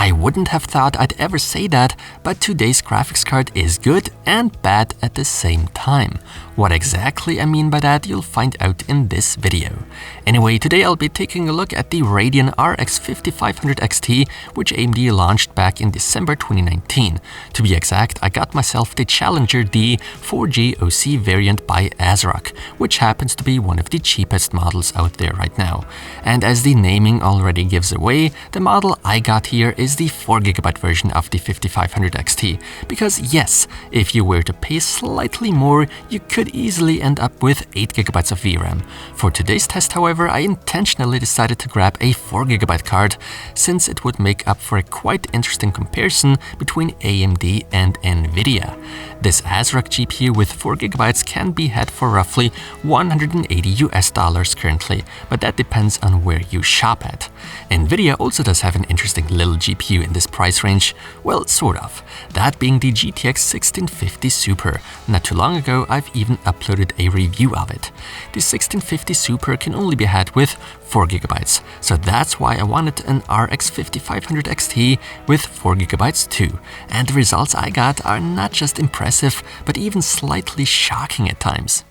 I wouldn't have thought I'd ever say that, but today's graphics card is good and bad at the same time. What exactly I mean by that you'll find out in this video. Anyway, today I'll be taking a look at the Radeon RX 5500 XT, which AMD launched back in December 2019. To be exact, I got myself the Challenger D 4G OC variant by ASRock, which happens to be one of the cheapest models out there right now. And as the naming already gives away, the model I got here is the 4GB version of the 5500 XT, because yes, if you were to pay slightly more, you could easily end up with 8GB of VRAM. For today's test, however, I intentionally decided to grab a 4GB card, since it would make up for a quite interesting comparison between AMD and Nvidia. This ASRock GPU with 4GB can be had for roughly $180 currently, but that depends on where you shop at. Nvidia also does have an interesting little GPU in this price range, well, sort of. That being the GTX 1650 Super. Not too long ago, I've even uploaded a review of it. The 1650 Super can only be had with 4GB, so that's why I wanted an RX 5500 XT with 4GB too. And the results I got are not just impressive, but even slightly shocking at times.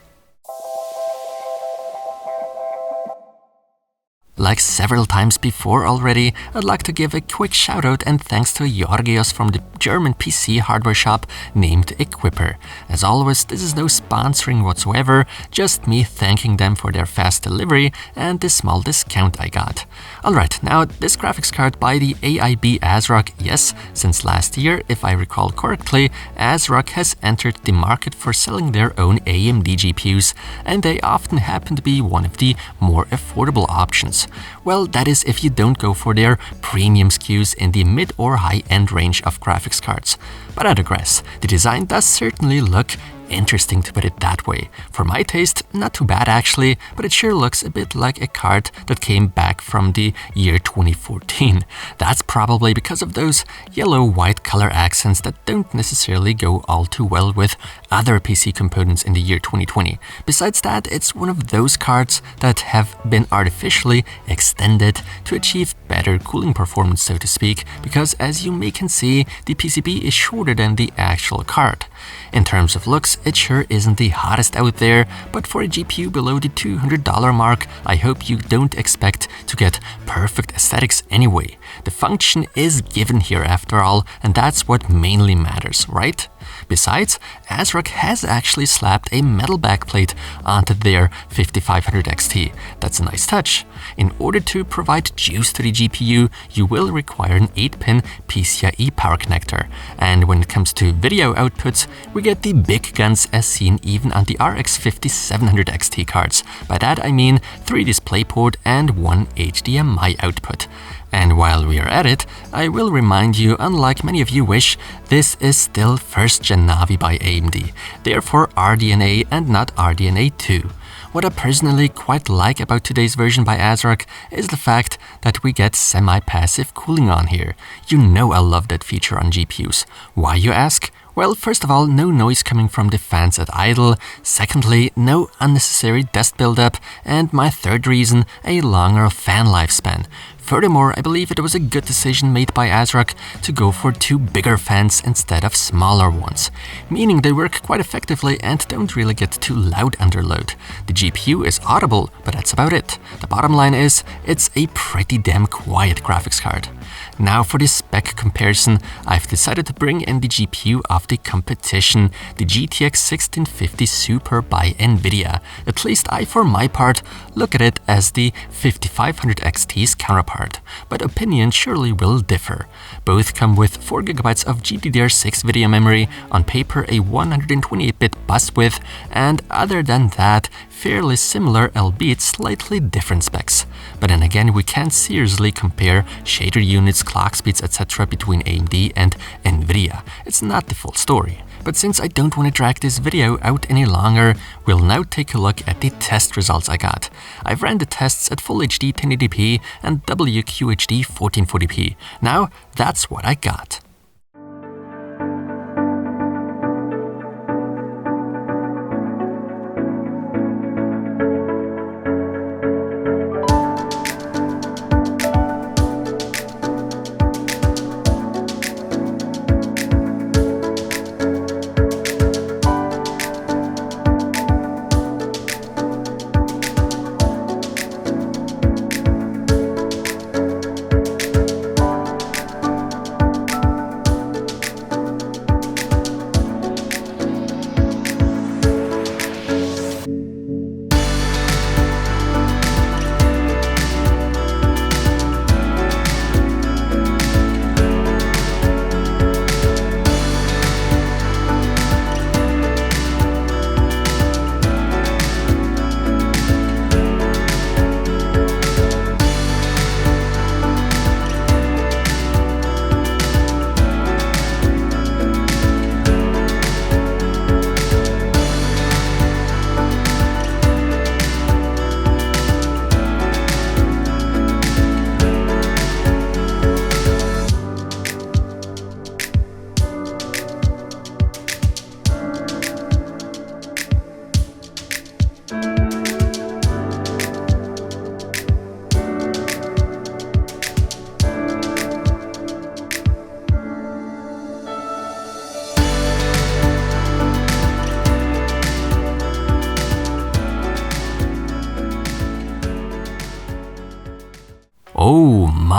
Like several times before already, I'd like to give a quick shout out and thanks to Georgios from the German PC hardware shop named Equipper. As always, this is no sponsoring whatsoever, just me thanking them for their fast delivery and the small discount I got. Alright, now this graphics card by the AIB ASRock, yes, since last year, if I recall correctly, ASRock has entered the market for selling their own AMD GPUs, and they often happen to be one of the more affordable options. Well, that is if you don't go for their premium SKUs in the mid or high-end range of graphics cards. But I digress, the design does certainly look interesting, to put it that way. For my taste, not too bad actually, but it sure looks a bit like a card that came back from the year 2014. That's probably because of those yellow-white color accents that don't necessarily go all too well with other PC components in the year 2020. Besides that, it's one of those cards that have been artificially extended to achieve better cooling performance, so to speak, because as you may can see, the PCB is shorter than the actual card. In terms of looks, it sure isn't the hottest out there, but for a GPU below the $200 mark, I hope you don't expect to get perfect aesthetics anyway. The function is given here after all, and that's what mainly matters, right? Besides, ASRock has actually slapped a metal backplate onto their 5500 XT. That's a nice touch. In order to provide juice to the GPU, you will require an 8-pin PCIe power connector. And when it comes to video outputs, we get the big guns as seen even on the RX 5700 XT cards. By that I mean 3 DisplayPort and 1 HDMI output. And while we are at it, I will remind you, unlike many of you wish, this is still 1st Gen Navi by AMD, therefore RDNA and not RDNA 2. What I personally quite like about today's version by ASRock is the fact that we get semi-passive cooling on here. You know I love that feature on GPUs. Why, you ask? Well, first of all, no noise coming from the fans at idle. Secondly, no unnecessary dust buildup. And my third reason, a longer fan lifespan. Furthermore, I believe it was a good decision made by ASRock to go for 2 bigger fans instead of smaller ones, meaning they work quite effectively and don't really get too loud under load. The GPU is audible, but that's about it. The bottom line is, it's a pretty damn quiet graphics card. Now for the spec comparison, I've decided to bring in the GPU of the competition, the GTX 1650 Super by Nvidia. At least I, for my part, look at it as the 5500 XT's counterpart, but opinions surely will differ. Both come with 4GB of GDDR6 video memory, on paper a 128-bit bus width, and other than that, fairly similar, albeit slightly different specs. But then again, we can't seriously compare shader units, clock speeds, etc. between AMD and Nvidia. It's not the full story. But since I don't want to drag this video out any longer, we'll now take a look at the test results I got. I've ran the tests at Full HD 1080p and WQHD 1440p. Now, that's what I got.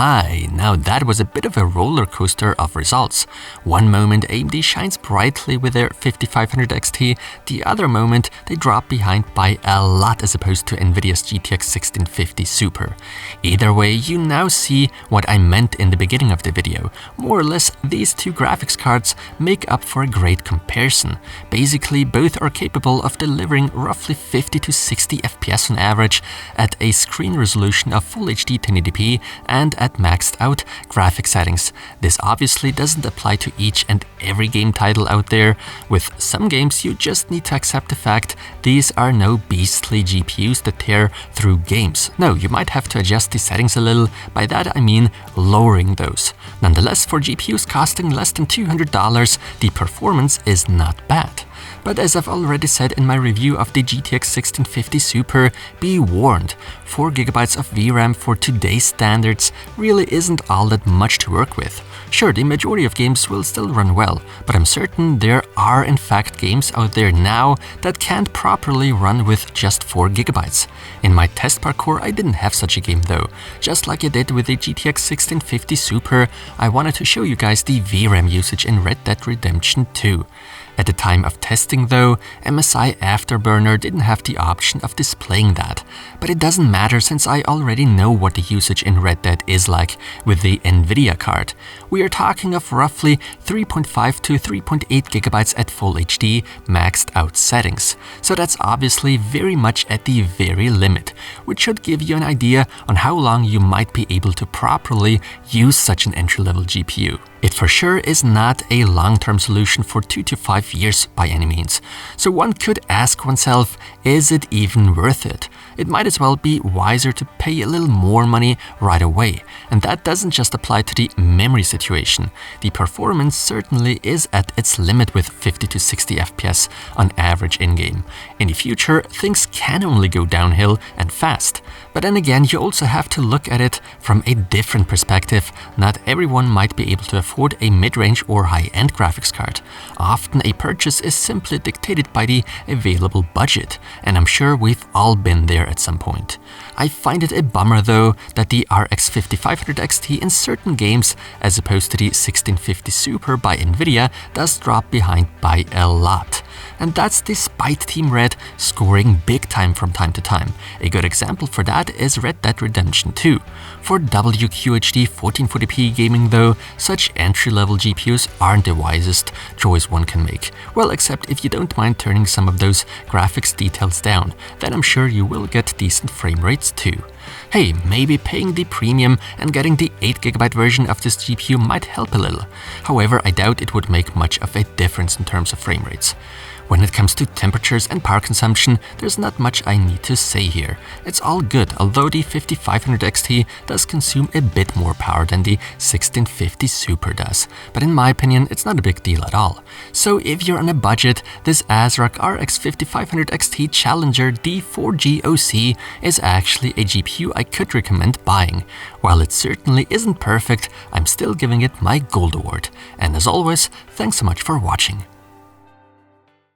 my, now that was a bit of a roller coaster of results. One moment AMD shines brightly with their 5500 XT, the other moment they drop behind by a lot as opposed to Nvidia's GTX 1650 Super. Either way, you now see what I meant in the beginning of the video. More or less, these two graphics cards make up for a great comparison. Basically, both are capable of delivering roughly 50 to 60 FPS on average at a screen resolution of Full HD 1080p and at maxed out graphic settings. This obviously doesn't apply to each and every game title out there. With some games, you just need to accept the fact these are no beastly GPUs that tear through games. No, you might have to adjust the settings a little. By that I mean lowering those. Nonetheless, for GPUs costing less than $200, the performance is not bad. But as I've already said in my review of the GTX 1650 Super, be warned, 4GB of VRAM for today's standards really isn't all that much to work with. Sure, the majority of games will still run well, but I'm certain there are in fact games out there now that can't properly run with just 4GB. In my test parkour I didn't have such a game though. Just like I did with the GTX 1650 Super, I wanted to show you guys the VRAM usage in Red Dead Redemption 2. At the time of testing though, MSI Afterburner didn't have the option of displaying that. But it doesn't matter since I already know what the usage in Red Dead is like with the Nvidia card. We are talking of roughly 3.5 to 3.8 GB at Full HD maxed out settings. So that's obviously very much at the very limit, which should give you an idea on how long you might be able to properly use such an entry-level GPU. It for sure is not a long-term solution for 2 to 5 years by any means. So one could ask oneself, is it even worth it? It might as well be wiser to pay a little more money right away. And that doesn't just apply to the memory situation. The performance certainly is at its limit with 50 to 60 FPS on average in-game. In the future, things can only go downhill and fast. But then again, you also have to look at it from a different perspective. Not everyone might be able to afford a mid-range or high-end graphics card. Often a purchase is simply dictated by the available budget, and I'm sure we've all been there at some point. I find it a bummer though that the RX 5500 XT in certain games, as opposed to the 1650 Super by Nvidia, does drop behind by a lot. And that's despite Team Red scoring big time from time to time. A good example for that is Red Dead Redemption 2. For WQHD 1440p gaming though, such entry-level GPUs aren't the wisest choice one can make. Well, except if you don't mind turning some of those graphics details down, then I'm sure you will get decent frame rates too. Hey, maybe paying the premium and getting the 8GB version of this GPU might help a little. However, I doubt it would make much of a difference in terms of frame rates. When it comes to temperatures and power consumption, there's not much I need to say here. It's all good, although the 5500 XT does consume a bit more power than the 1650 Super does. But in my opinion, it's not a big deal at all. So if you're on a budget, this ASRock RX 5500 XT Challenger D4G OC is actually a GPU I could recommend buying. While it certainly isn't perfect, I'm still giving it my gold award. And as always, thanks so much for watching.